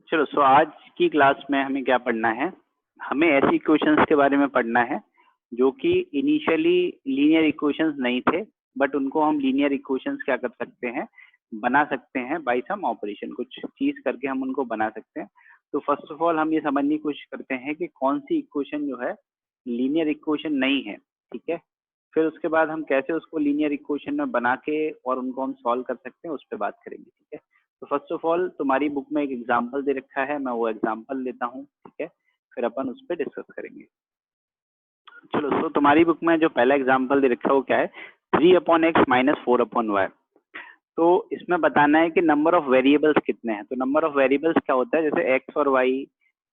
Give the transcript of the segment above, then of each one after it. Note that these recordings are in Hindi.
चलो सो आज की क्लास में हमें क्या पढ़ना है, हमें ऐसी इक्वेशंस के बारे में पढ़ना है जो कि इनिशियली लीनियर इक्वेशंस नहीं थे, बट उनको हम लीनियर इक्वेशंस क्या कर सकते हैं, बना सकते हैं बाय सम ऑपरेशन, कुछ चीज करके हम उनको बना सकते हैं। तो फर्स्ट ऑफ ऑल हम ये समझने की कोशिश करते हैं कि कौन सी इक्वेशन जो है लीनियर इक्वेशन नहीं है, ठीक है। फिर उसके बाद हम कैसे उसको लीनियर इक्वेशन में बना के और उनको हम सॉल्व कर सकते हैं, उस पर बात करेंगे, ठीक है। तो फर्स्ट ऑफ ऑल तुम्हारी बुक में एक एग्जाम्पल दे रखा है, मैं वो एग्जाम्पल लेता हूँ, ठीक है। फिर अपन उस पर डिस्कस करेंगे। चलो सो तुम्हारी बुक में जो पहला एग्जाम्पल दे रखा है वो क्या है, 3/x माइनस 4/y। तो इसमें बताना है कि नंबर ऑफ वेरिएबल्स कितने हैं। तो नंबर ऑफ वेरिएबल्स क्या होता है, जैसे एक्स और वाई,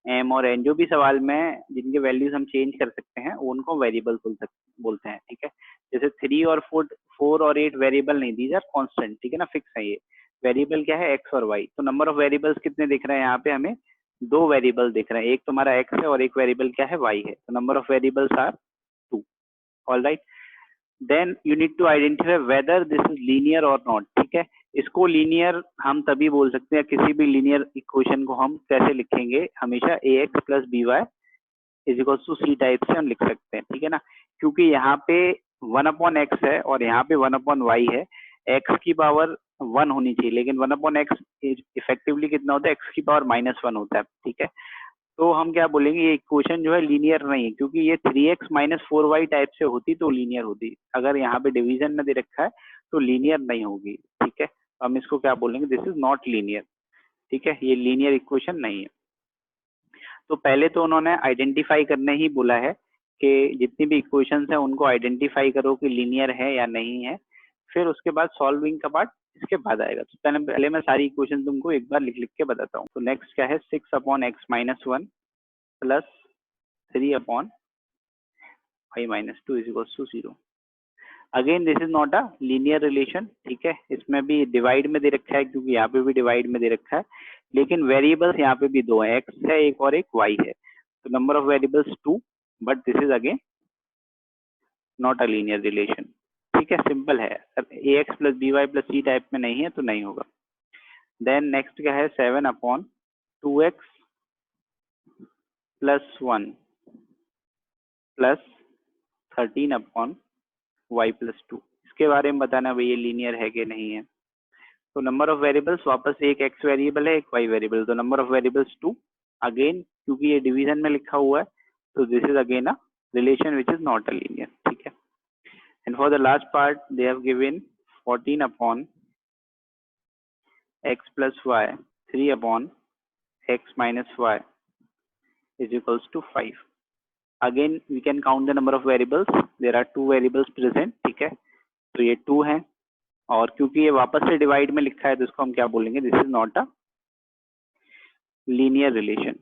एम और एन, जो भी सवाल में जिनके वैल्यूज हम चेंज कर सकते हैं उनको वेरिएबल बोलते हैं, ठीक है। जैसे 3 और 4 और 8 वेरिएबल नहीं, दीज आर कांस्टेंट, ठीक है ना, फिक्स है ये। वेरिएबल क्या है, एक्स और वाई। तो नंबर ऑफ वेरिएबल्स कितने दिख रहे हैं यहाँ पे, हमें दो वेरिएबल दिख रहे हैं, एक तुम्हारा एक्स है और एक वेरिएबल क्या है, वाई है। तो number of variables are 2। All right, then you need to identify whether this is linear और नॉट, ठीक है। इसको लीनियर हम तभी बोल सकते हैं, किसी भी लीनियर इक्वेशन को हम कैसे लिखेंगे, हमेशा a x plus b y is equal to c type से हम लिख सकते हैं, ठीक है ना। क्योंकि यहाँ पे 1/x है और यहाँ पे 1/y है। x की पावर 1 होनी चाहिए, लेकिन 1/x इफेक्टिवली कितना होता है, x की पावर -1 होता है, ठीक है। तो हम क्या बोलेंगे, ये इक्वेशन जो है लीनियर नहीं है, क्योंकि ये 3x माइनस 4y टाइप से होती तो लीनियर होती। अगर यहाँ पे डिवीजन में दे रखा है तो लीनियर नहीं होगी, ठीक है। तो हम इसको क्या बोलेंगे, दिस इज नॉट लीनियर, ठीक है, ये लीनियर इक्वेशन नहीं है। तो पहले तो उन्होंने आइडेंटिफाई करने ही बोला है कि जितनी भी इक्वेशंस हैं उनको आइडेंटिफाई करो कि लीनियर है या नहीं है। फिर उसके बाद सॉल्विंग का पार्ट इसके बाद आएगा। तो पहले मैं सारी इक्वेशन तुमको एक बार लिख लिख के बताता हूँ। तो नेक्स्ट क्या है, 6/x minus 1 plus 3/y minus 2 is equal to 0। Again this is not a linear relation, ठीक है। इसमें भी डिवाइड में दे रखा है, क्योंकि यहाँ पे भी डिवाइड में दे रखा है, लेकिन वेरिएबल्स यहाँ पे भी दो है, एक्स है एक और एक वाई है। तो number of variables 2, but this is again not a linear relation, ठीक है, सिंपल है। A x plus b y plus c type में नहीं है तो नहीं होगा। देन नेक्स्ट क्या है, 7/2x plus 1 plus 13/y plus 2। इसके बारे में बताना भाई ये लीनियर है कि नहीं है। तो नंबर ऑफ वेरिएबल्स वापस एक एक्स वेरिएबल है एक वाई वेरिएबल, तो नंबर ऑफ वेरिएबल्स 2। अगेन क्योंकि ये डिवीजन में लिखा हुआ है तो this is again a relation which is not a linear, ठीक है। And for the last part they have given 14/x plus y 3/x minus y is equals to 5. Again we can count the number of variables, there are 2 variables present, ठीक है। तो ये 2 है और क्योंकि ये वापस से डिवाइड में लिखा है तो इसको हम क्या बोलेंगे, this is not a linear relation,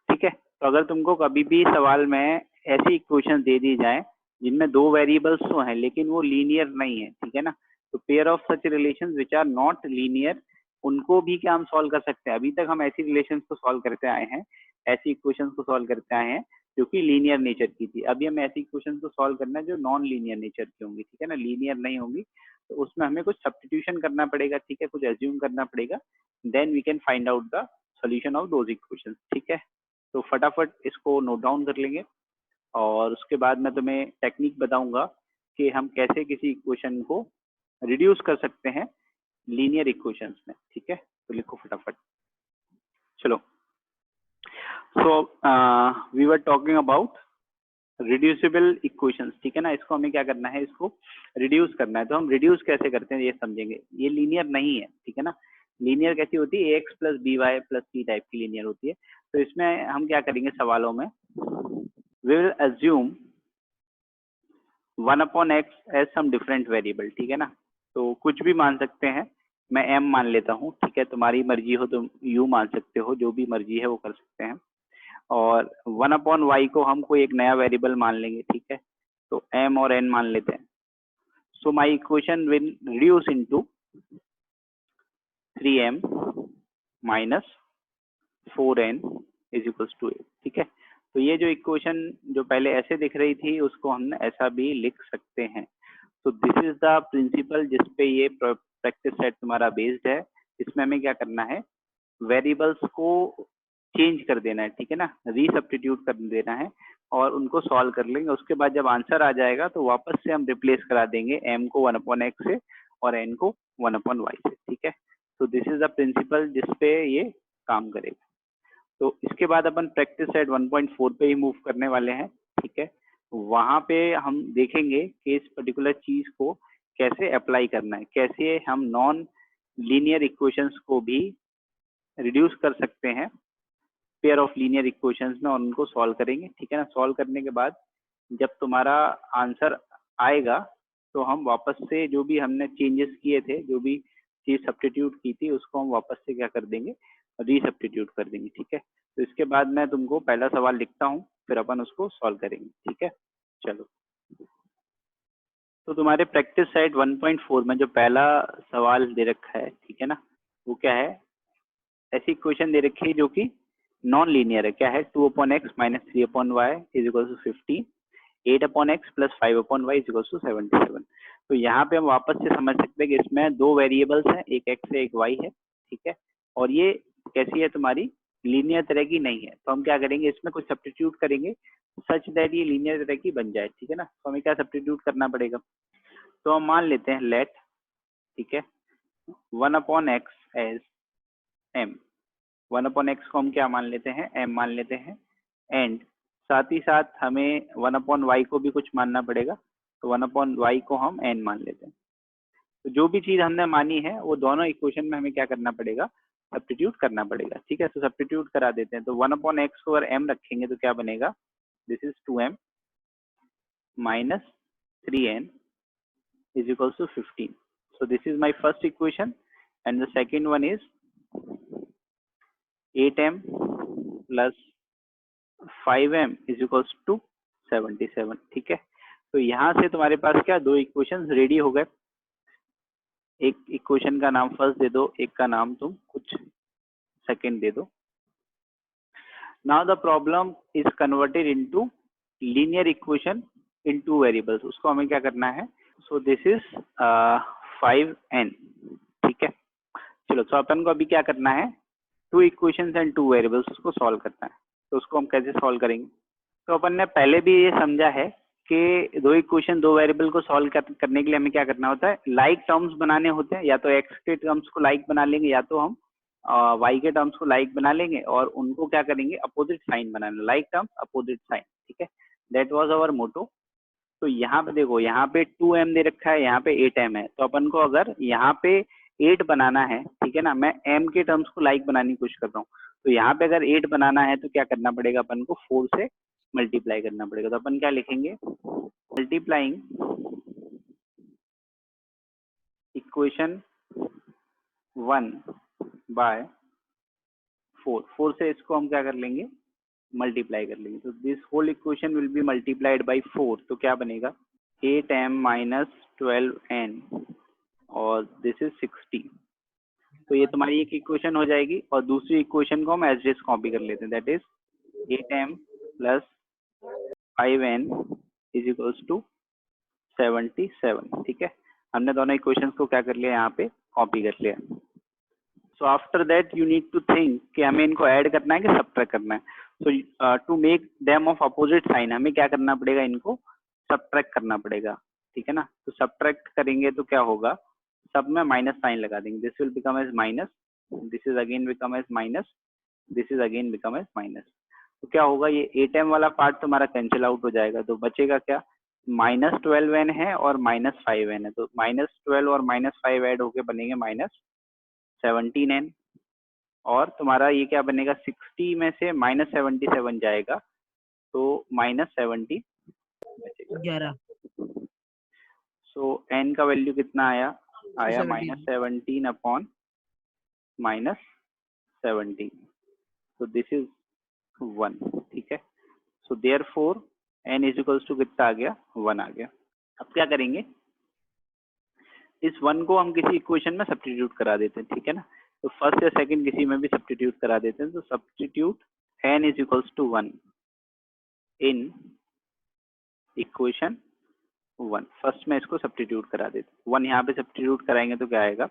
ठीक है। तो अगर तुमको कभी भी सवाल में ऐसी इक्वेशन दे दी जाए जिनमें 2 वेरिएबल्स तो हैं लेकिन वो लीनियर नहीं है, ठीक है ना, तो pair of such relations which are not linear, उनको भी क्या हम सॉल्व कर सकते हैं। अभी तक हम ऐसी रिलेशंस को सॉल्व करते आए हैं, ऐसी इक्वेशंस को सॉल्व करते आए हैं जो कि लीनियर नेचर की थी। अभी हमें ऐसी इक्वेशंस को सॉल्व करना है जो नॉन लीनियर नेचर की होंगी, ठीक है ना, लीनियर नहीं होंगी। तो उसमें हमें कुछ सब्स्टिट्यूशन करना पड़ेगा, ठीक है, कुछ एज्यूम करना पड़ेगा, then we can find out the solution of those equations, ठीक है। तो फटाफट इसको नोट डाउन कर लेंगे और उसके बाद मैं तुम्हें टेक्निक बताऊंगा कि हम कैसे किसी इक्वेशन को रिड्यूस कर सकते हैं लीनियर इक्वेशंस में, ठीक है। तो लिखो फटाफट। चलो, so we were talking about reducible equations, ठीक है ना। इसको हमें क्या करना है, इसको रिड्यूस करना है। तो हम रिड्यूस कैसे करते हैं ये समझेंगे। ये लीनियर नहीं है, ठीक है ना। लीनियर कैसी होती है, x plus b y plus c type की लीनियर होती है। तो इसमें हम क्या करेंगे, सवालों में we will assume 1/x as some different variable, ठीक है ना। तो कुछ भी मान सकते हैं, मैं m मान लेता हूँ, ठीक है। तुम्हारी मर्जी हो तो u मान सकते हो, जो भी मर्जी है वो कर सकते हैं। और 1/y को हम कोई एक नया वेरिएबल मान लेंगे, ठीक है। तो m और n मान लेते हैं। So my equation will reduce into 3m minus 4n is equals to 8, ठीक है। तो ये जो इक्वेशन जो पहले ऐसे दिख रही थी उसको हम ऐसा भी लिख सकते हैं। तो दिस इज द प्रिंसिपल जिस पे ये प्रैक्टिस सेट तुम्हारा बेस्ड है। इसमें हमें क्या करना है, वेरिएबल्स को चेंज कर देना है, ठीक है ना, रीसब्स्टिट्यूट कर देना है और उनको सॉल्व कर लेंगे। उसके बाद जब आंसर आ जाएगा तो वापस से हम रिप्लेस करा देंगे m को 1/x से और n को 1/y से, ठीक है। तो दिस इज द प्रिंसिपल जिसपे ये काम करेगा। तो इसके बाद अपन प्रैक्टिस सेट 1.4 पे ही मूव करने वाले हैं, ठीक है। वहां पे हम देखेंगे कि इस पर्टिकुलर चीज को कैसे अप्लाई करना है, कैसे हम नॉन लीनियर इक्वेशंस को भी रिड्यूस कर सकते हैं पेयर ऑफ लीनियर इक्वेशंस में और उनको सॉल्व करेंगे, ठीक है ना। सॉल्व करने के बाद जब तुम्हारा आंसर आएगा तो हम वापस से जो भी हमने चेंजेस किए थे, जो भी चीज सब्स्टिट्यूट की थी, उसको हम वापस से क्या कर देंगे, रीसब्स्टिट्यूट कर देंगे, ठीक है। तो इसके बाद मैं तुमको पहला सवाल लिखता हूँ, फिर अपन उसको सॉल्व करेंगे, ठीक है। चलो, तो तुम्हारे प्रैक्टिस सेट 1.4 में जो पहला सवाल दे रखा है, ठीक है ना, वो क्या है, ऐसी इक्वेशन दे रखी है जो कि नॉन लीनियर है। क्या है, 2/x minus 3/y is equal to 15, 8/x plus 5/y is equal to 77। तो यहाँ पे हम वापस से समझ सकते हैं कि इसमें दो वेरिएबल्स हैं, एक x है एक y है, ठीक है। और ये कैसी है, तुम्हारी लीनियर तरह की नहीं है। तो हम क्या करेंगे, इसमें कुछ सब्स्टिट्यूट करेंगे सच दैट ये लीनियर तरह की बन जाए, ठीक है ना। तो हमें क्या सब्स्टिट्यूट करना पड़ेगा, तो हम मान लेते हैं लेट, ठीक है, 1/x एज m, 1/x को हम क्या मान लेते हैं, m मान लेते हैं, एंड साथ ही साथ हमें 1/y को भी कुछ मानना पड़ेगा, तो 1/y को हम n मान लेते हैं। तो जो भी चीज हमने मानी है वो दोनों इक्वेशन में हमें क्या करना पड़ेगा, सब्स्टिट्यूट करना पड़ेगा, ठीक है। तो सब्स्टिट्यूट करा देते हैं। तो 1/x को अगर m रखेंगे तो क्या बनेगा, this is 2m minus 3n is equals to 15. So this is my first equation and the second one is 8m plus 5m is equals to 77, ठीक है। तो यहाँ से तुम्हारे पास क्या दो इक्वेशंस रेडी हो गए। एक इक्वेशन का नाम फर्स्ट दे दो, एक का नाम तुम कुछ सेकंड दे दो। Now the problem is converted into linear equation in two variables. उसको हमें क्या करना है, सो दिस इज 5n, ठीक है। चलो, तो अपन को अभी क्या करना है, two equations and two variables, उसको सॉल्व करना है। तो उसको हम कैसे सॉल्व करेंगे, तो अपन ने पहले भी ये समझा है कि दो इक्वेशन दो वेरिएबल को सॉल्व करने के लिए हमें क्या करना होता है, लाइक टर्म्स बनाने होते हैं। या तो x के टर्म्स को लाइक बना लेंगे या तो हम y के टर्म्स को लाइक बना लेंगे और उनको क्या करेंगे, अपोजिट साइन बनाना, लाइक टर्म अपोजिट साइन, ठीक है। That was our motto. तो यहाँ पे देखो, यहाँ पे 2m दे रखा है, यहाँ पे 8m है। तो अपन को अगर यहाँ पे 8 बनाना है, ठीक है ना, मैं m के टर्म्स को लाइक बनाने की कोशिश कर रहा हूँ, तो यहाँ पे अगर 8 बनाना है तो क्या करना पड़ेगा, अपन को 4 से मल्टीप्लाई करना पड़ेगा। तो अपन क्या लिखेंगे, मल्टीप्लाइंग इक्वेशन 1 बाय 4 से इसको हम क्या कर लेंगे, मल्टीप्लाई कर लेंगे। तो this whole equation will be multiplied by 4। तो क्या बनेगा, 8m माइनस 12n और दिस इज 60। तो ये तुम्हारी एक इक्वेशन हो जाएगी और दूसरी इक्वेशन को हम एज इट कॉपी कर लेते हैं, that is 8m plus 5n is equals to 77, ठीक है। हमने दोनों इक्वेशंस को क्या कर लिया, यहाँ पे कॉपी कर लिया। So after that you need to think कि हमें इनको ऐड करना है कि सबट्रैक्ट करना है। So to make them of opposite sign हमें क्या करना पड़ेगा, इनको सबट्रैक्ट करना पड़ेगा, ठीक है ना। तो सबट्रैक्ट करेंगे तो क्या होगा, सब में माइनस साइन लगा देंगे, this will become as minus, this is again become as minus, this is again become as minus. तो क्या होगा, ये 8m वाला पार्ट तुम्हारा कैंसिल आउट हो जाएगा, तो बचेगा क्या, माइनस 12n है और माइनस 5n है। तो माइनस 12 और माइनस 5 ऐड होके बनेंगे माइनस 17n और तुम्हारा ये क्या बनेगा, 60 में से माइनस 77 जाएगा तो माइनस 70 बचेगा 11। सो n का वैल्यू कितना आया माइनस 17 अपॉन माइनस 17। तो दिस इज 1, ठीक है। So therefore n is equals to कितना आ गया, 1 आ गया। अब क्या करेंगे, इस 1 को हम किसी इक्वेशन में सब्स्टिट्यूट करा देते हैं, ठीक है ना। तो फर्स्ट या सेकंड किसी में भी सब्स्टिट्यूट करा देते हैं। तो substitute n is equals to 1 in equation 1। First में इसको सब्स्टिट्यूट करा देते हैं, 1 यहाँ पे सब्स्टिट्यूट कराएंगे तो क्या आएगा,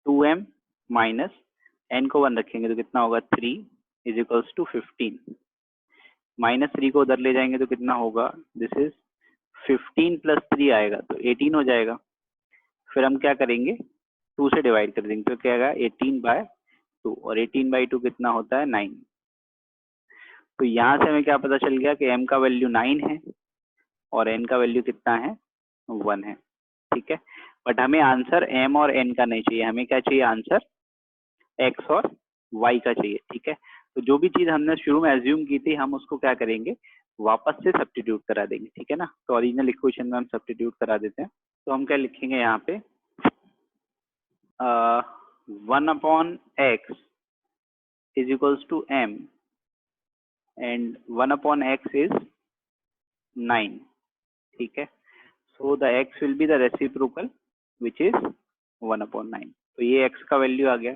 2m माइनस n को 1 रखेंगे तो कितना होगा 3 इज इक्वल्स टू 15, -3 को उधर ले जाएंगे तो कितना होगा, दिस इज 15 प्लस 3 आएगा तो 18 हो जाएगा। फिर हम क्या करेंगे, 2 से डिवाइड कर देंगे तो क्या आएगा 18/2, और 18/2 कितना होता है 9। तो यहाँ से हमें क्या पता चल गया कि m का वैल्यू 9 है और n का वैल्यू कितना है 1 है, ठीक है। बट हमें आंसर m और n का नहीं चाहिए, हमें क्या चाहिए, आंसर x और y का चाहिए, ठीक है। तो जो भी चीज हमने शुरू में एज्यूम की थी हम उसको क्या करेंगे, वापस से सब्स्टिट्यूट करा देंगे, ठीक है ना। तो ओरिजिनल इक्वेशन में हम सब्स्टिट्यूट करा देते हैं। तो हम क्या लिखेंगे यहाँ पे, 1/x is equals to m and 1/x is 9, ठीक है। So the x will be the reciprocal which is 1/9। तो ये x का वैल्यू आ गया,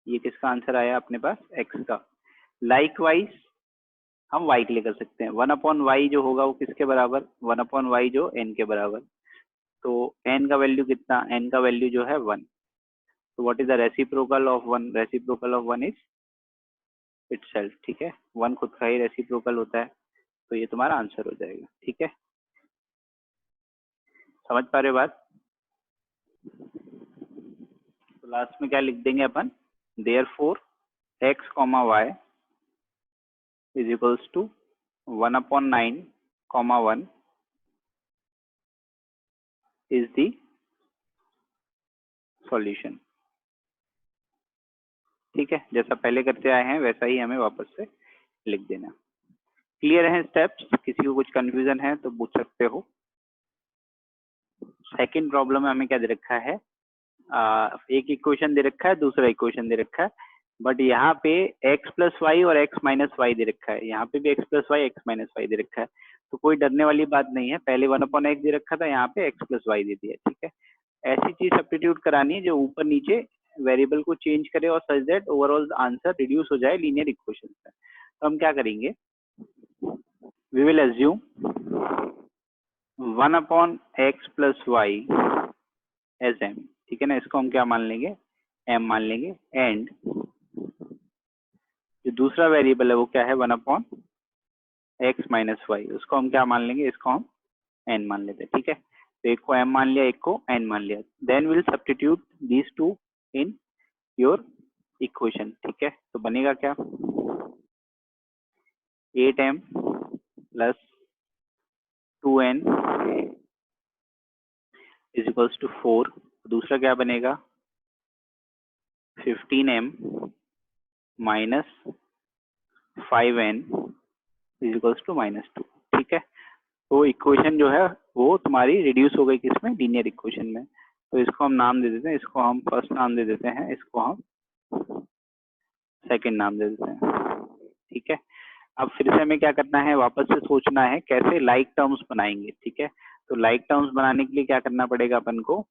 ये किसका आंसर आया अपने पास, x का। लाइकवाइज हम y के लिए कर सकते हैं, 1/y जो होगा वो किसके बराबर, 1/y जो n के बराबर। तो n का वैल्यू कितना, n का वैल्यू जो है 1। तो what is the reciprocal of 1, reciprocal of 1 is itself, ठीक है। 1 खुद का ही रेसिप्रोकल होता है, तो ये तुम्हारा आंसर हो जाएगा, ठीक है। समझ पा रहे हो बात। तो लास्ट में क्या लिख देंगे अपन, therefore x, y is equals to 1/9, 1 is the solution, ठीक है। जैसा पहले करते आए हैं वैसा ही हमें वापस से लिख देना। क्लियर है स्टेप्स, किसी को कुछ कंफ्यूजन है तो पूछ सकते हो। सेकंड प्रॉब्लम में हमें क्या दे रखा है, एक इक्वेशन दे रखा है, दूसरा इक्वेशन दे रखा है, बट यहाँ पे x प्लस वाई और x माइनस वाई दे रखा है, यहाँ पे भी x plus y x minus y दे रखा है। तो कोई डरने वाली बात नहीं है, पहले 1/x दे रखा था, यहाँ पे x प्लस वाई दे दिया, ठीक है। ऐसी चीज सब्स्टिट्यूट करानी है जो ऊपर नीचे वेरिएबल को चेंज करे और such that overall answer reduce हो जाए लीनियर इक्वेशन से। तो हम क्या करेंगे, we will assume 1/x plus y as m, ठीक है ना। इसको हम क्या मान लेंगे, m मान लेंगे, एंड जो दूसरा वेरिएबल है वो क्या है 1/x माइनस वाई, उसको हम क्या मान लेंगे, इसको हम n मान लेते हैं, ठीक है। तो एक को m मान लिया, एक को n मान लिया, then will substitute these two in your equation, ठीक है। तो बनेगा क्या, 8m plus 2n is equals to 4। दूसरा क्या बनेगा, 15m minus 5n is equals to -2, ठीक है। तो इक्वेशन जो है वो तुम्हारी रिड्यूस हो गई किसमें, लीनियर इक्वेशन में। तो इसको हम नाम दे देते हैं, इसको हम फर्स्ट नाम दे देते हैं, इसको हम सेकंड नाम दे देते हैं, ठीक है। अब फिर से हमें क्या करना है, वापस से सोचना है कैसे लाइक टर्म्स बनाएंगे, ठीक है। तो लाइक टर्म्स बनाने के लिए क्या करना पड़ेगा अपन को,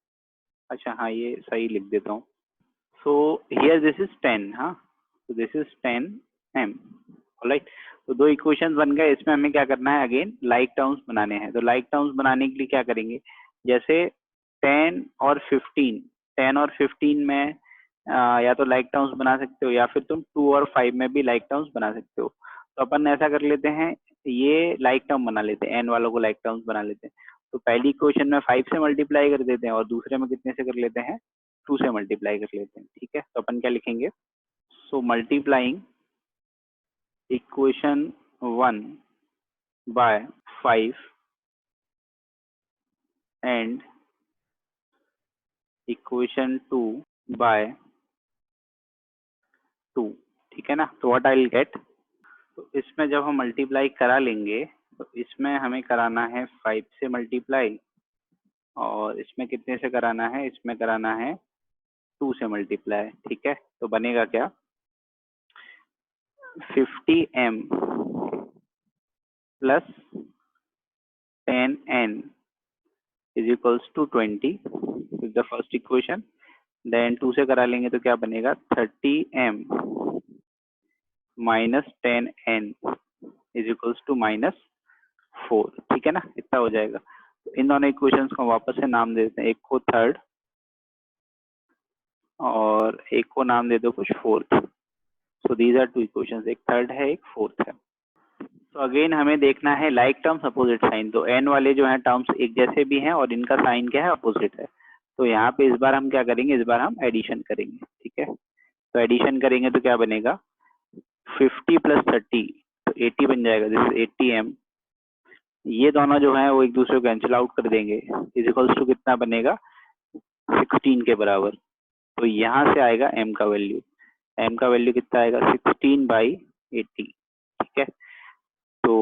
अच्छा हाँ ये सही लिख देता हूँ। सो हियर दिस इज 10, हाँ, तो दिस इज 10m, ऑलराइट। तो दो इक्वेशन बन गए, इसमें हमें क्या करना है, अगेन लाइक टर्म्स बनाने हैं। तो लाइक टर्म्स बनाने के लिए क्या करेंगे, जैसे 10 और 15, 10 और 15 में या तो लाइक टर्म्स बना सकते हो या फिर तुम 2 और 5 में भी लाइक टर्म्स बना सकते हो। तो अपन ऐसा कर लेते हैं, ये लाइक टर्म बना लेते हैं, n वालों को लाइक टर्म्स बना लेते हैं। तो पहली इक्वेशन में 5 से मल्टीप्लाई कर देते हैं और दूसरे में कितने से कर लेते हैं, 2 से मल्टीप्लाई कर लेते हैं, ठीक है। तो अपन क्या लिखेंगे, so multiplying equation 1 by 5 and equation 2 by 2, ठीक है ना। तो व्हाट आई विल गेट, तो इसमें जब हम मल्टीप्लाई करा लेंगे तो इसमें हमें कराना है 5 से मल्टीप्लाई और इसमें कितने से कराना है, इसमें कराना है 2 से मल्टीप्लाई, ठीक है। तो बनेगा क्या, 50m plus 10n is equals to 20 is the first equation. Then 2 से करा लेंगे तो क्या बनेगा, 30m minus 10n is equals to -4, ठीक है ना। इतना हो जाएगा। तो इन दोनों इक्वेशंस को वापस से नाम दे देते हैं, एक को थर्ड और एक को नाम दे दो कुछ fourth. So these are two equations, एक थर्ड है एक फोर्थ है। तो अगेन हमें देखना है लाइक टर्म्स अपोजिट साइन। तो एन वाले जो हैं टर्म्स एक जैसे भी हैं और इनका साइन क्या है, अपोजिट है। तो यहाँ पे इस बार हम क्या करेंगे, इस बार हम एडिशन करेंगे। ठीक है, तो एडिशन करेंगे तो क्या बनेगा, 50 प्लस 30 तो 80 बन जाएगा। This is 80m। ये दोनों जो है वो एक दूसरे को कैंसिल आउट कर देंगे। इज इक्वल्स टू कितना बनेगा, 16 के बराबर। तो यहाँ से आएगा m का वैल्यू, m का वैल्यू कितना आएगा, 16/80। ठीक है, तो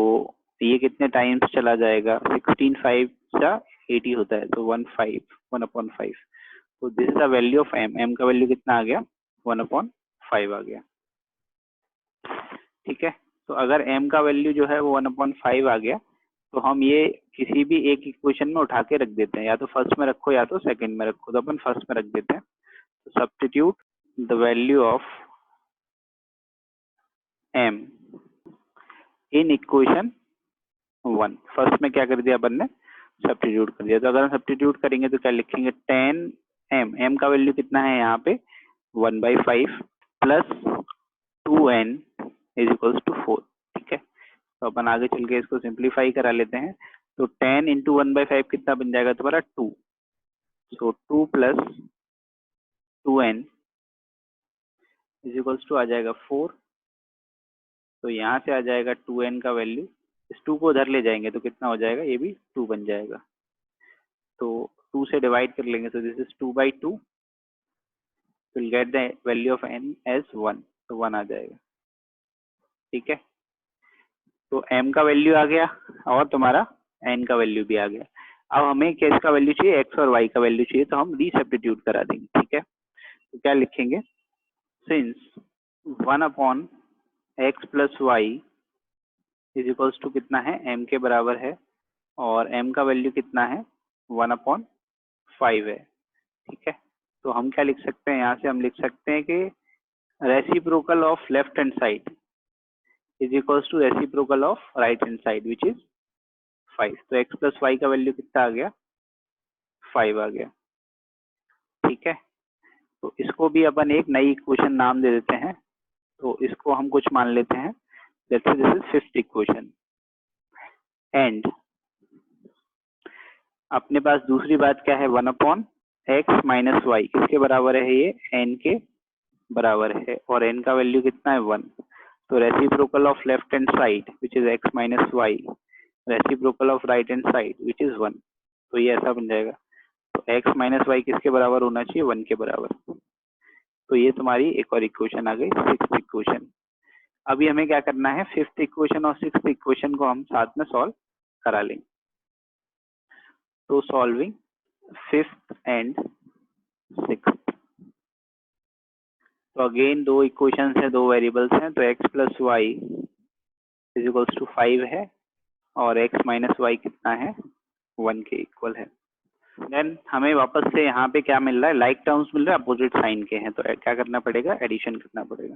ये कितने टाइम्स चला जाएगा, 16 5 का 80 होता है, तो 1/5। तो this is the value of m। m का वैल्यू कितना आ गया, 1/5 आ गया। ठीक है, तो अगर m का वैल्यू जो है वो 1/5 आ गया, तो हम ये किसी भी एक इक्वेशन में उठा के रख देते हैं, या तो फर्स्ट में रखो या तो सेकंड में रखो। तो अपन फर्स्ट में रख देते हैं। तो substitute the value of m in equation 1। First में क्या कर दिया अपन ने, सब्स्टिट्यूट कर दिया। तो अगर हम सब्स्टिट्यूट करेंगे तो क्या लिखेंगे, 10m, m का वैल्यू कितना है यहाँ पे 1/5 plus 2n is equals to 4। ठीक है, तो अपन आगे चल के इसको सिंप्लीफाई करा लेते हैं। तो 10 इंटू 1/5 कितना बन जाएगा तुम्हारा, 2। So 2 plus 2n is equals to आ जाएगा 4। तो यहाँ से आ जाएगा 2n का वैल्यू, इस 2 को उधर ले जाएंगे तो कितना हो जाएगा, ये भी 2 बन जाएगा। तो 2 से डिवाइड कर लेंगे, तो this is 2/2। Will get the value of n as 1, तो 1 आ जाएगा। ठीक है, तो m का वैल्यू आ गया और तुम्हारा n का वैल्यू भी आ गया। अब हमें किसका वैल्यू चाहिए, x और y का वैल्यू चाहिए, तो हम रीसब्स्टिट्यूट करा देंगे। ठीक है, तो क्या लिखेंगे, since 1/x plus y is equals to कितना है, m के बराबर है, और m का वैल्यू कितना है, 1/5 है। ठीक है, तो हम क्या लिख सकते हैं, यहाँ से हम लिख सकते हैं कि reciprocal of left hand side is equals to reciprocal of right hand side which is 5। तो x प्लस वाई का वैल्यू कितना आ गया, 5 आ गया। ठीक है, तो इसको भी अपन एक नई इक्वेशन नाम दे देते हैं। तो इसको हम कुछ मान लेते हैं, जैसे this is fifth equation. And अपने पास दूसरी बात क्या है, 1/x माइनस वाई, किसके बराबर है, ये n के बराबर है, और n का वैल्यू कितना है, 1। तो reciprocal of left hand side which is x minus y, reciprocal of right hand side which is 1। तो ये ऐसा बन जाएगा। तो x माइनस वाई किसके बराबर होना चाहिए, 1 के बराबर। तो ये तुम्हारी एक और इक्वेशन आ गई, सिक्स्थ इक्वेशन। अभी हमें क्या करना है, फिफ्थ इक्वेशन और सिक्स्थ इक्वेशन को हम साथ में सॉल्व करा लेंगे। तो सॉल्विंग फिफ्थ एंड सिक्स्थ, तो अगेन दो इक्वेशंस है, दो वेरिएबल्स हैं। तो x plus y is equals to 5 है, और x माइनस वाई कितना है, 1 के इक्वल है। देन हमें वापस से यहाँ पे क्या मिल रहा है, लाइक टर्म्स मिल रहा है, अपोजिट साइन के हैं। तो क्या करना पड़ेगा, एडिशन करना पड़ेगा।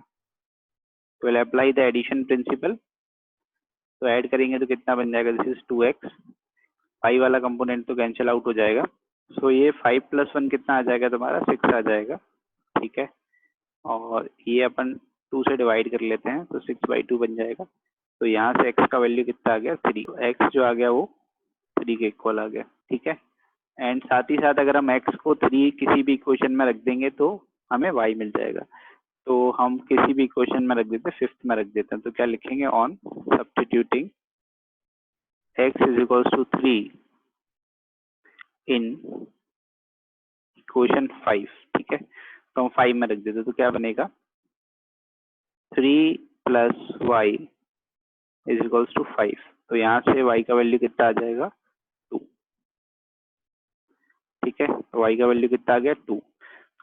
तो will apply the addition principle. तो ऐड करेंगे तो कितना बन जाएगा, दिस इज 2x। 5 वाला कंपोनेंट तो कैंसिल आउट हो जाएगा। सो ये 5 प्लस 1 कितना आ जाएगा तुम्हारा, 6 आ जाएगा। ठीक है, और ये अपन 2 से डिवाइड कर लेते हैं, तो 6/2 बन जाएगा। तो यहाँ से x का वैल्यू कितना आ गया, 3। तो x जो आ गया वो 3 के इक्वल आ गया। ठीक है, एंड साथ ही साथ अगर हम x को 3 किसी भी इक्वेशन में रख देंगे तो हमें y मिल जाएगा। तो हम किसी भी इक्वेशन में रख देते हैं, फिफ्थ में रख देते हैं। तो क्या लिखेंगे, on substituting x is equals to 3 in equation 5। ठीक है, तो हम 5 में रख देते हैं, तो क्या बनेगा, 3 plus y is equals to 5। तो यहाँ से y का वैल्यू कितना आ जाएगा, 2। ठीक है, तो y का वैल्यू कितना आ गया, 2।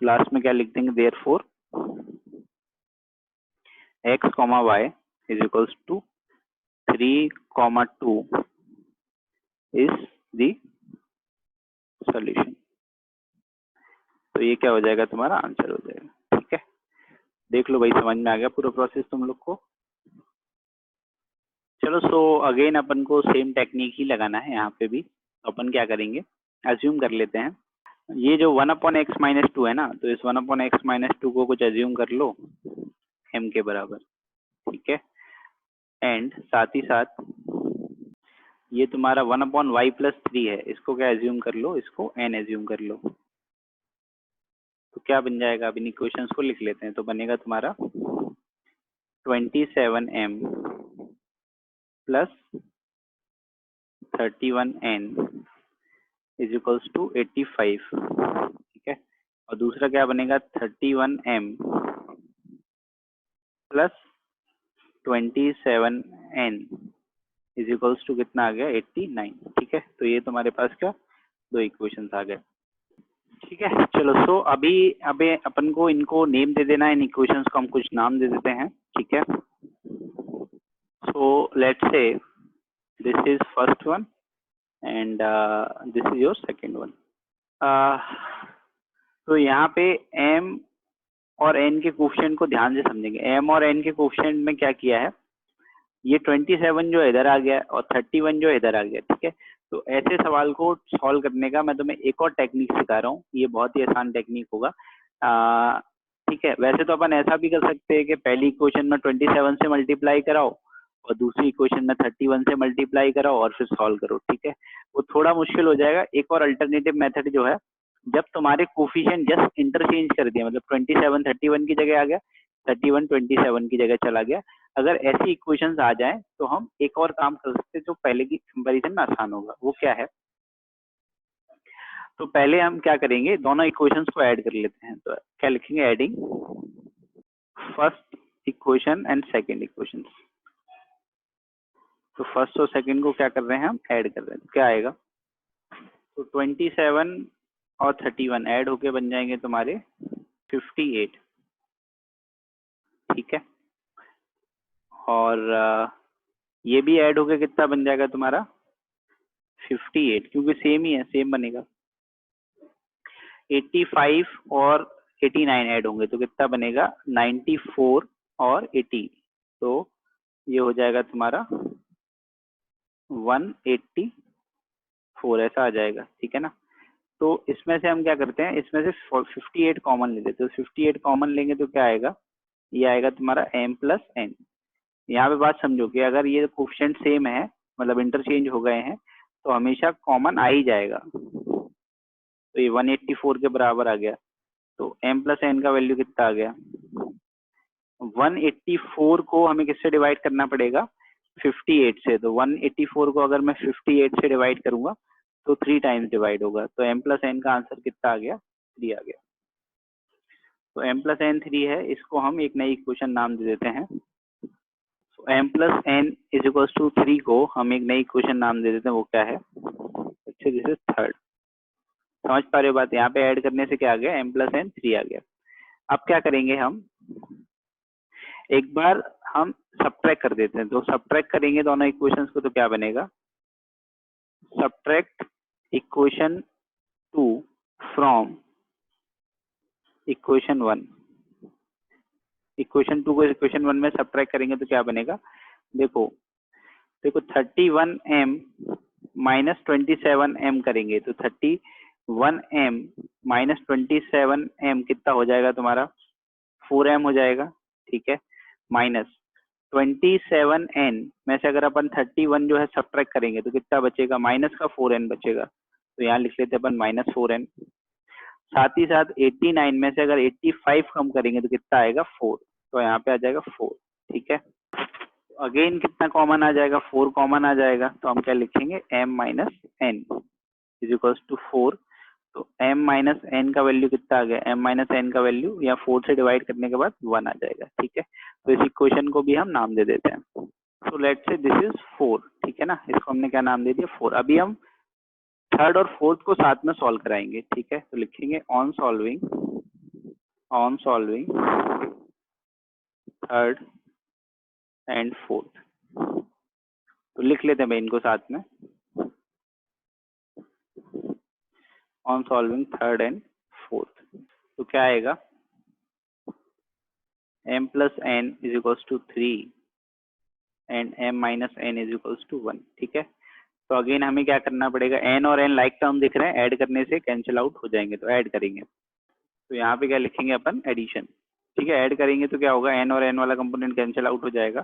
लास्ट में क्या लिख देंगे, therefore x comma y is equals to 3, 2 is the solution. तो ये क्या हो जाएगा, तुम्हारा आंसर हो जाएगा। ठीक है, देख लो भाई, समझ में आ गया पूरा प्रोसेस तुम लोग को। चलो, सो अगेन अपन को सेम टेक्निक ही लगाना है यहाँ पे भी। तो अपन क्या करेंगे, अज्यूम कर लेते हैं ये जो 1/x-2 है ना, तो इस 1/x-2 को कुछ एज्यूम कर लो m के बराबर, ठीक है। एंड साथ ही साथ ये तुम्हारा 1/y+3 है, इसको क्या एज्यूम कर लो, इसको n एज्यूम कर लो। तो क्या बन जाएगा, अब इन इक्वेशंस को लिख लेते हैं। तो बनेगा तुम्हारा 27m plus 31n is equals to 85, ठीक है। और दूसरा क्या बनेगा, 31m plus 27n is equals to कितना आ गया, 89, ठीक है। तो ये तुम्हारे पास क्या, दो इक्वेशंस आ गए, ठीक है। चलो, सो अभी अपन को इनको नेम दे देना है, इन इक्वेशंस को हम कुछ नाम दे देते हैं, ठीक है। So let's say this is first one and this is your second one. तो यहाँ पे m और n के कोफिशिएंट को ध्यान से समझेंगे। m और n के कोफिशिएंट में क्या किया है, ये 27 जो इधर आ गया और 31 जो इधर आ गया, ठीक है। तो ऐसे सवाल को सॉल्व करने का मैं तुम्हें एक और टेक्निक सिखा रहा हूँ, ये बहुत ही आसान टेक्निक होगा, ठीक है। वैसे तो अपन ऐसा भी कर सकते हैं कि पहली इक्वेशन में 27 से मल्टीप्लाई कराओ और दूसरी इक्वेशन में 31 से मल्टीप्लाई कराओ और फिर सॉल्व करो, ठीक है। वो थोड़ा मुश्किल हो जाएगा। एक और अल्टरनेटिव मेथड जो है, जब तुम्हारे कोफिशिएंट जस्ट इंटरचेंज कर दिया, मतलब 27 31 की जगह आ गया, 31 27 की जगह चला गया, अगर ऐसी इक्वेशंस आ जाए तो हम एक और काम कर सकते हैं जो पहले की कंपैरिजन में आसान होगा। वो क्या है, तो पहले हम क्या करेंगे, दोनों इक्वेशंस को ऐड कर लेते हैं। तो क्या लिखेंगे, adding first equation and second equation. तो फर्स्ट और सेकंड को क्या कर रहे हैं, हम ऐड कर रहे हैं। तो क्या आएगा, तो 27 और 31 ऐड होके बन जाएंगे तुम्हारे 58, ठीक है। और ये भी ऐड होके कितना बन जाएगा तुम्हारा 58, क्योंकि सेम ही है, सेम बनेगा। 85 और 89 ऐड होंगे तो कितना बनेगा 94 और 80, तो ये हो जाएगा तुम्हारा 184, ऐसा आ जाएगा, ठीक है ना। तो इसमें से हम क्या करते हैं, इसमें से 58 कॉमन ले लेते हैं। तो 58 कॉमन लेंगे तो क्या आएगा, ये आएगा तुम्हारा m प्लस n। यहाँ पे बात समझो कि अगर ये कोफिशिएंट सेम है, मतलब इंटरचेंज हो गए हैं, तो हमेशा कॉमन आ ही जाएगा। तो ये 184 के बराबर आ गया। तो m प्लस n का वैल्यू कितना आ गया, 184 को हमें किससे डिवाइड करना पड़ेगा, 58 से। तो 184 को अगर मैं 58 से डिवाइड करूंगा तो 3 टाइम्स डिवाइड होगा। तो m प्लस n का आंसर कितना आ गया, 3 आ गया। तो m प्लस n 3 है, इसको हम एक नई इक्वेशन नाम दे देते हैं। तो m plus n is equal to 3 को हम एक नई इक्वेशन नाम दे देते हैं, वो क्या है, अच्छा दिस इज थर्ड। समझ पा रहे हो बात, यहाँ पे ऐड करने से क्या आ गया, m प्लस n 3 आ गया। अब क्या करेंगे, हम एक बार हम सब्ट्रैक्ट कर देते हैं। तो सब्ट्रैक्ट करेंगे दोनों इक्वेशंस को, तो क्या बनेगा, subtract equation 2 from equation 1। Equation 2 को इक्वेशन 1 में सब्ट्रैक्ट करेंगे तो क्या बनेगा, देखो 31m माइनस 27m करेंगे तो 31m माइनस 27m कितना हो जाएगा तुम्हारा, 4m हो जाएगा, ठीक है। माइनस 27n में से अगर अपन 31 जो है सब्ट्रैक्ट करेंगे तो कितना बचेगा, माइनस का 4n बचेगा। तो यहाँ लिख लेते हैं अपन -4n। साथ ही साथ 89 में से अगर 85 कम करेंगे तो कितना आएगा, 4। तो यहाँ पे आ जाएगा 4, ठीक है। अगेन कितना कॉमन आ जाएगा, 4 कॉमन आ जाएगा। तो हम क्या लिखेंगे, m minus n is equals to 4। तो m माइनस n का वैल्यू कितना आ गया, m माइनस n का वैल्यू या 4 से डिवाइड करने के बाद 1 आ जाएगा, ठीक है। तो इस इक्वेशन को भी हम नाम दे देते हैं। So let's say this is 4, ठीक है ना, इसको हमने क्या नाम दे दिया, 4। अभी हम थर्ड और फोर्थ को साथ में सॉल्व कराएंगे, ठीक है। तो लिखेंगे on solving third and fourth. तो लिख लेते हैं भाई इनको साथ में, on solving third and fourth. तो क्या आएगा, m plus n is equals to 3 and m minus n is equals to 1, ठीक है। तो अगेन हमें क्या करना पड़ेगा, n और n लाइक टर्म दिख रहे हैं, ऐड करने से कैंसिल आउट हो जाएंगे, तो ऐड करेंगे। तो यहाँ पे क्या लिखेंगे अपन, एडिशन। ठीक है, ऐड करेंगे तो क्या होगा, n और n वाला कंपोनेंट कैंसिल आउट हो जाएगा,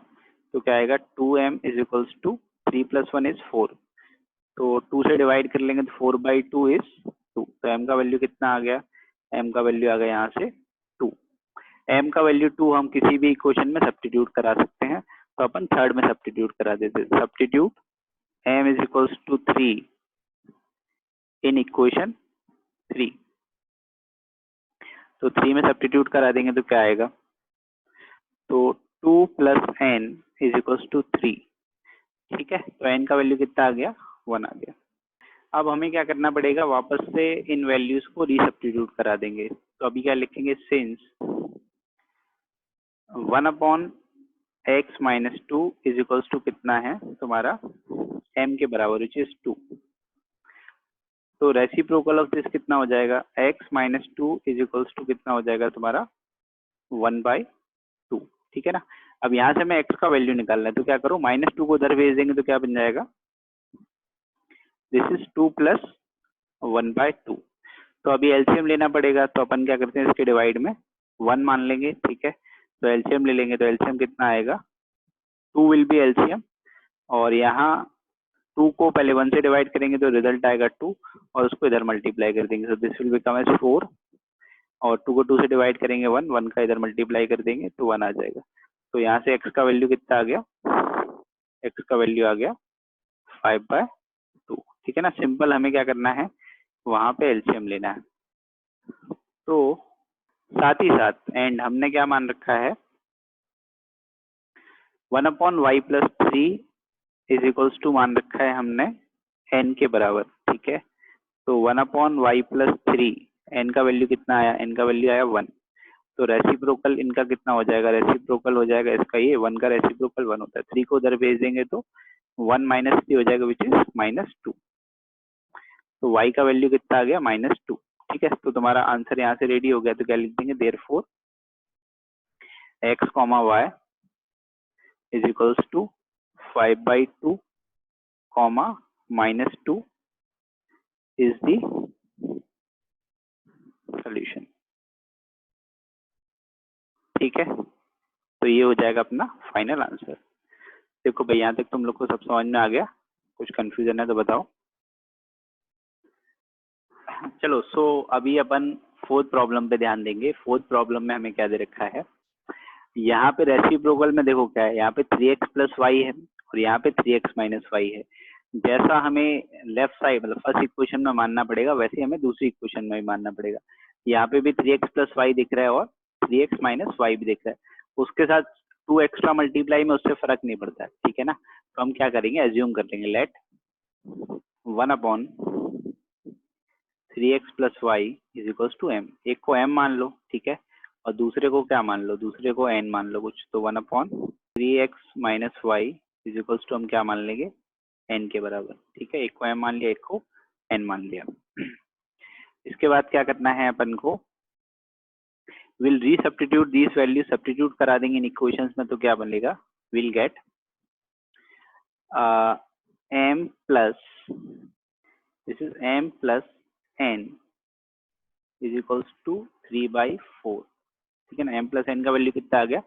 तो क्या आएगा 2m is equals to 3 + 1 is 4। तो 2 से डिवाइड कर लेंगे तो 4/2 इज 2। तो m का वैल्यू कितना आ गया, m का वैल्यू आ गया यहाँ से 2। m का वैल्यू 2 हम किसी भी इक्वेशन में सब्स्टिट्यूट करा सकते हैं, तो अपन थर्ड में सब्स्टिट्यूट करा देते हैं। Substitute m is equals to 3 in equation 3। तो 3 में सब्स्टिट्यूट करा देंगे तो क्या आएगा, तो 2 + n इज इक्वल्स टू 3। ठीक है, तो n का वैल्यू कितना आ गया, 1 आ गया। अब हमें क्या करना पड़ेगा, वापस से इन वैल्यूज को रीसब्स्टिट्यूट करा देंगे। तो अभी क्या लिखेंगे, since 1/x - 2 is equals to कितना है तुम्हारा, m के बराबर, विच इज 2। तो रेसिप्रोकल ऑफ दिस कितना हो जाएगा, x - 2 इज इक्वल्स टू कितना हो जाएगा तुम्हारा 1/2। ठीक है ना। अब यहाँ से हमें x का वैल्यू निकालना है, तो क्या करो, -2 को उधर भेज देंगे तो क्या बन जाएगा, दिस इज 2 + 1/2। तो अभी एलसीएम लेना पड़ेगा, तो अपन क्या करते हैं, इसके डिवाइड में 1 मान लेंगे। ठीक है, तो एलसीएम ले लेंगे, तो एलसीएम कितना आएगा, 2 विल बी एलसीएम, और यहाँ 2 को पहले 1 से डिवाइड करेंगे तो रिजल्ट आएगा 2, और उसको इधर मल्टीप्लाई कर देंगे, तो दिस विल बिकम एज 4, और 2 को 2 से डिवाइड करेंगे 1 का इधर मल्टीप्लाई कर देंगे तो 1 आ जाएगा। तो यहाँ से x का वैल्यू कितना आ गया, x का वैल्यू आ गया 5/2। ठीक है ना, सिंपल। हमें क्या करना है, वहां पे एलसीएम लेना है। तो साथ ही साथ एंड हमने क्या मान रखा है, 1/y + 3 इज इक्वल्स टू मान रखा है हमने n के बराबर। ठीक है, तो 1/y + 3, n का वैल्यू कितना आया, n का वैल्यू आया 1। तो रेसिप्रोकल इनका कितना हो जाएगा, रेसिप्रोकल हो जाएगा इसका, ये 1 का रेसिप्रोकल 1 होता है, 3 को उधर भेज देंगे तो 1 - 3 हो जाएगा, विच इज -2। तो y का वैल्यू कितना आ गया, -2। ठीक है, तो तुम्हारा आंसर यहाँ से रेडी हो गया। तो क्या लिख देंगे, therefore x, y is equals to 5/2, -2 is the solution. ठीक है, तो ये हो जाएगा अपना फाइनल आंसर। देखो भाई, यहाँ तक तुम लोग को सब समझ में आ गया, कुछ कंफ्यूजन है तो बताओ। चलो, सो अभी अपन फोर्थ प्रॉब्लम पे ध्यान देंगे। फोर्थ प्रॉब्लम में हमें क्या दे रखा है, यहाँ पे रेसिप्रोकल में देखो क्या है, यहाँ पे 3x + y है और यहाँ पे 3x - y है। जैसा हमें लेफ्ट साइड मतलब फर्स्ट इक्वेशन में मानना पड़ेगा, वैसे हमें दूसरी इक्वेशन में भी मानना पड़ेगा। यहाँ पे भी 3x + y दिख रहा है और 3x - y भी दिख रहा है, उसके साथ 2 एक्स्ट्रा मल्टीप्लाई में उससे फर्क नहीं पड़ता है। ठीक है ना, तो हम क्या करेंगे, एज्यूम कर लेंगे, let 1/3x + y is equals to m। एक को m मान लो, ठीक है, और दूसरे को क्या मान लो, दूसरे को n मान लो कुछ। तो 1/3x - y is equals to हम क्या मान लेंगे, n के बराबर। ठीक है, एक को m मान लिया, एक को n मान लिया। इसके बाद क्या करना है अपन को, will resubstitute this value, substitute करा देंगे इन इक्वेशंस में, तो क्या बनेगा, will get m plus, this is m plus n is equals to 3/4। ठीक है ना, m प्लस n का वैल्यू कितना आ गया,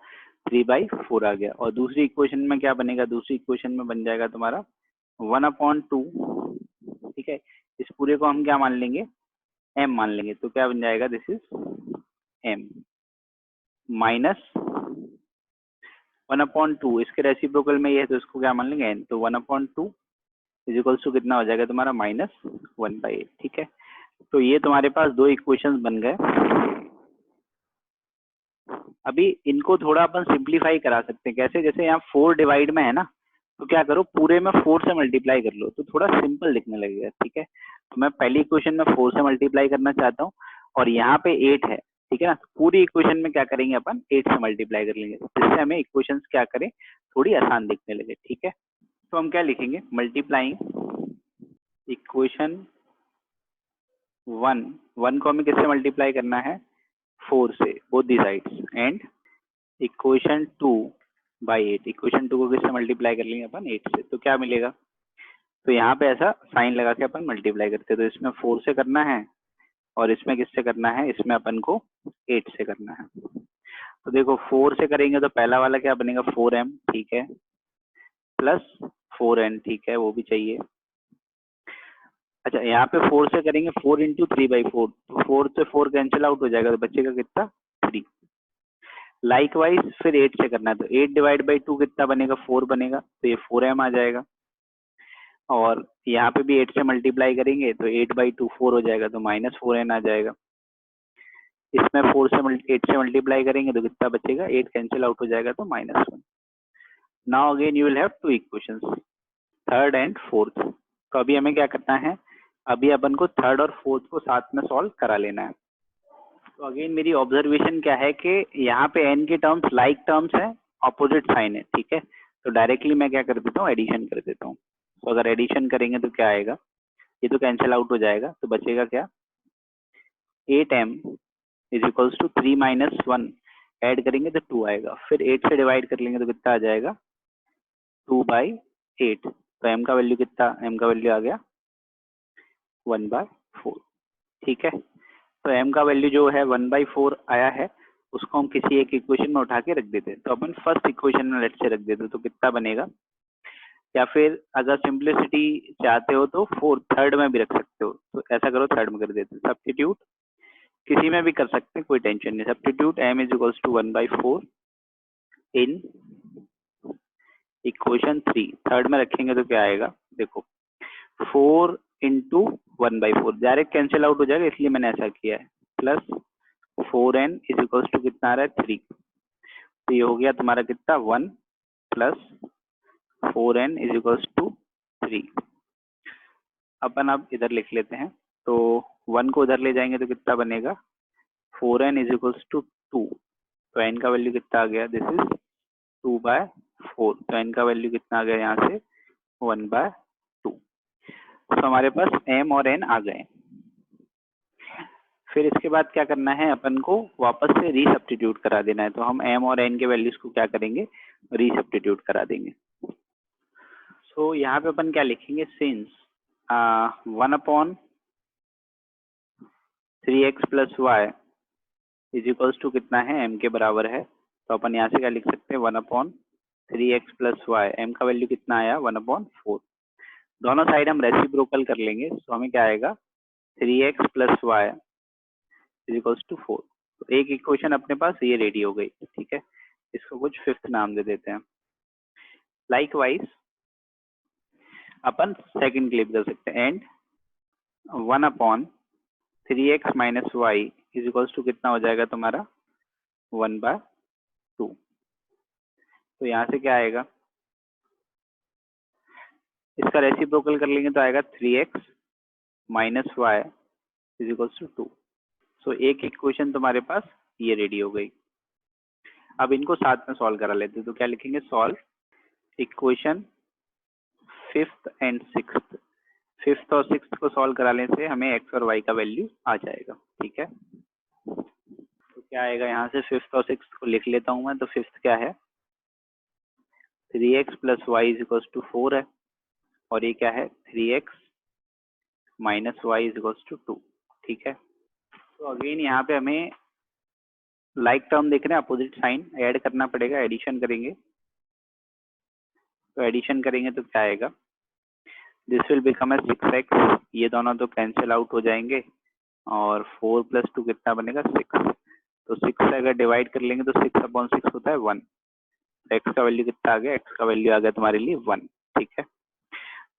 3/4 आ गया। और दूसरी इक्वेशन में क्या बनेगा, दूसरी इक्वेशन में बन जाएगा तुम्हारा 1/2। ठीक है, इस पूरे को हम क्या मान लेंगे, m मान लेंगे, तो क्या बन जाएगा, दिस इज m माइनस 1/2, इसके रेसिप्रोकल में ये है तो इसको क्या मान लेंगे n। तो 1/2 इज इक्वल्स टू कितना हो जाएगा तुम्हारा, -1/8। ठीक है, तो ये तुम्हारे पास दो इक्वेशंस बन गए। अभी इनको थोड़ा अपन सिंप्लीफाई करा सकते हैं, कैसे, जैसे यहाँ 4 डिवाइड में है ना, तो क्या करो, पूरे में 4 से मल्टीप्लाई कर लो, तो थोड़ा सिंपल दिखने लगेगा। ठीक है, तो मैं पहली इक्वेशन में 4 से मल्टीप्लाई करना चाहता हूँ, और यहाँ पे 8 है। ठीक है ना, पूरी इक्वेशन में क्या करेंगे अपन, 8 से मल्टीप्लाई कर लेंगे, जिससे हमें इक्वेशन क्या करें, थोड़ी आसान दिखने लगे। ठीक है, तो हम क्या लिखेंगे, मल्टीप्लाइंग इक्वेशन 1 को हमें किससे मल्टीप्लाई करना है, 4 से, both the sides, and equation 2/8, equation 2 को किससे मल्टीप्लाई कर लेंगे अपन, 8 से। तो क्या मिलेगा, तो यहाँ पे ऐसा साइन लगा के अपन मल्टीप्लाई करते हैं। तो इसमें 4 से करना है और इसमें किससे करना है, इसमें अपन को 8 से करना है। तो देखो 4 से करेंगे तो पहला वाला क्या बनेगा 4m, ठीक है, प्लस 4n, ठीक है, वो भी चाहिए। अच्छा यहाँ पे 4 से करेंगे 4 इंटू 3/4, तो 4 से 4 कैंसिल आउट हो जाएगा, तो बचेगा कितना 3। लाइकवाइज फिर 8 से करना है, तो 8 डिवाइड बाई 2 कितना बनेगा 4 बनेगा, तो ये 4m आ जाएगा। और यहाँ पे भी 8 से मल्टीप्लाई करेंगे तो 8/2 4 हो जाएगा, तो -4n आ जाएगा। इसमें 8 से मल्टीप्लाई करेंगे तो कितना बचेगा, 8 कैंसिल आउट हो जाएगा, तो -1। Now again you will have 2 equations, third and fourth. तो अभी हमें क्या करना है, अभी अपन को थर्ड और फोर्थ को साथ में सॉल्व करा लेना है। तो अगेन मेरी ऑब्जर्वेशन क्या है कि यहाँ पे n के टर्म्स लाइक टर्म्स है, ऑपोजिट साइन है, ठीक है। तो डायरेक्टली मैं क्या कर देता हूँ, एडिशन कर देता हूँ। तो अगर एडिशन करेंगे तो क्या आएगा, ये तो कैंसिल आउट हो जाएगा, तो बचेगा क्या 8m is equals to 3 - 1, add करेंगे तो 2 आएगा। फिर 8 से डिवाइड कर लेंगे तो कितना आ जाएगा 2/8। तो m का वैल्यू कितना, m का वैल्यू आ गया 1/4, ठीक है। तो m का वैल्यू जो है 1/4 आया है, उसको हम किसी एक इक्वेशन में उठा के रख देते हैं। तो अपन फर्स्ट इक्वेशन में लेट से रख देते हैं, तो कितना बनेगा, या फिर अगर सिंप्लिसिटी चाहते हो तो थर्ड में भी रख सकते हो। तो ऐसा करो थर्ड में कर देते हैं, सब्स्टिट्यूट किसी में भी कर सकते हैं, कोई टेंशन नहीं। Substitute m is equals to 1/4 in equation 3, third में रखेंगे तो क्या आएगा, देखो 4 इंटू 1/4 डायरेक्ट कैंसिल आउट हो जाएगा, इसलिए मैंने ऐसा किया है, plus 4n is equals to कितना आ रहा है 3। तो ये हो गया तुम्हारा कितना 1 plus 4n is equals to 3। अपन अब इधर लिख लेते हैं, तो 1 को उधर ले जाएंगे तो कितना बनेगा 4n इज इक्वल्स टू 2। तो n का वैल्यू कितना आ गया, दिस इज 2/4। तो n का वैल्यू कितना आ गया यहाँ से 1/2। तो हमारे पास m और n आ गए। फिर इसके बाद क्या करना है, अपन को वापस से रीसब्स्टिट्यूट करा देना है। तो हम m और n के वैल्यूज को क्या करेंगे, रीसब्स्टिट्यूट करा देंगे। सो यहाँ पे अपन क्या लिखेंगे, since 1/3x + y is equals to कितना है, m के बराबर है। तो अपन यहाँ से क्या लिख सकते हैं 1/3x + y, m का वैल्यू कितना आया 1/4। दोनों साइड हम रेसिप्रोकल कर लेंगे, तो हमें क्या आएगा 3x + y is equals to 4। तो एक इक्वेशन अपने पास ये रेडी हो गई, ठीक है। इसको कुछ फिफ्थ नाम दे देते हैं। लाइकवाइज अपन सेकंड के लिए भी कर सकते हैं, and 1/3x - y is equals to कितना हो जाएगा तुम्हारा 1/2। तो यहाँ से क्या आएगा, इसका रेसिप्रोकल कर लेंगे तो आएगा 3x - y is equals to 2। So एक इक्वेशन तुम्हारे पास ये रेडी हो गई। अब इनको साथ में सॉल्व करा लेते हैं। तो क्या लिखेंगे, solve equation fifth and sixth. Fifth और सिक्स्थ को सॉल्व कराने से हमें x और y का वैल्यू आ जाएगा, ठीक है। तो क्या आएगा यहाँ से, फिफ्थ और सिक्स्थ को लिख लेता हूँ मैं। तो फिफ्थ क्या है 3x + y is equals to 4 है, और ये क्या है 3x - y is equals to 2, ठीक है। तो अगेन यहाँ पे हमें लाइक टर्म देख रहे हैं, अपोजिट साइन ऐड करना पड़ेगा, एडिशन करेंगे। तो एडिशन करेंगे तो क्या आएगा, दिस विल बिकम 6x, ये दोनों तो कैंसिल आउट हो जाएंगे, और 4 + 2 कितना बनेगा 6। तो 6 से अगर डिवाइड कर लेंगे तो 6/6 होता है 1। x का वैल्यू कितना आ गया, x का वैल्यू आ गया तुम्हारे लिए 1, ठीक है।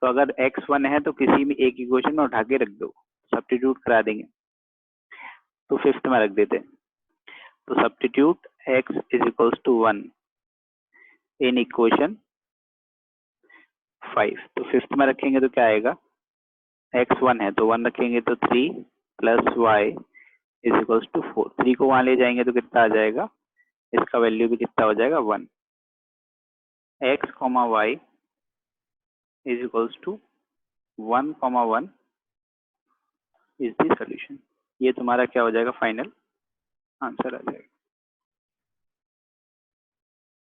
तो अगर x 1 है तो किसी भी एक इक्वेशन में उठा के रख दो, सब्स्टिट्यूट करा देंगे। तो फिफ्थ में रख देते हैं। तो substitute x is equals to 1 in equation 5। तो फिफ्थ में रखेंगे तो क्या आएगा, x 1 है तो 1 रखेंगे तो 3 + y इज इक्वल्स टू 4। 3 को वहां ले जाएंगे तो कितना आ जाएगा, इसका वैल्यू भी कितना हो जाएगा 1। x, y is equals to 1,1 is the solution. ये तुम्हारा क्या हो जाएगा, फाइनल आंसर आ जाएगा।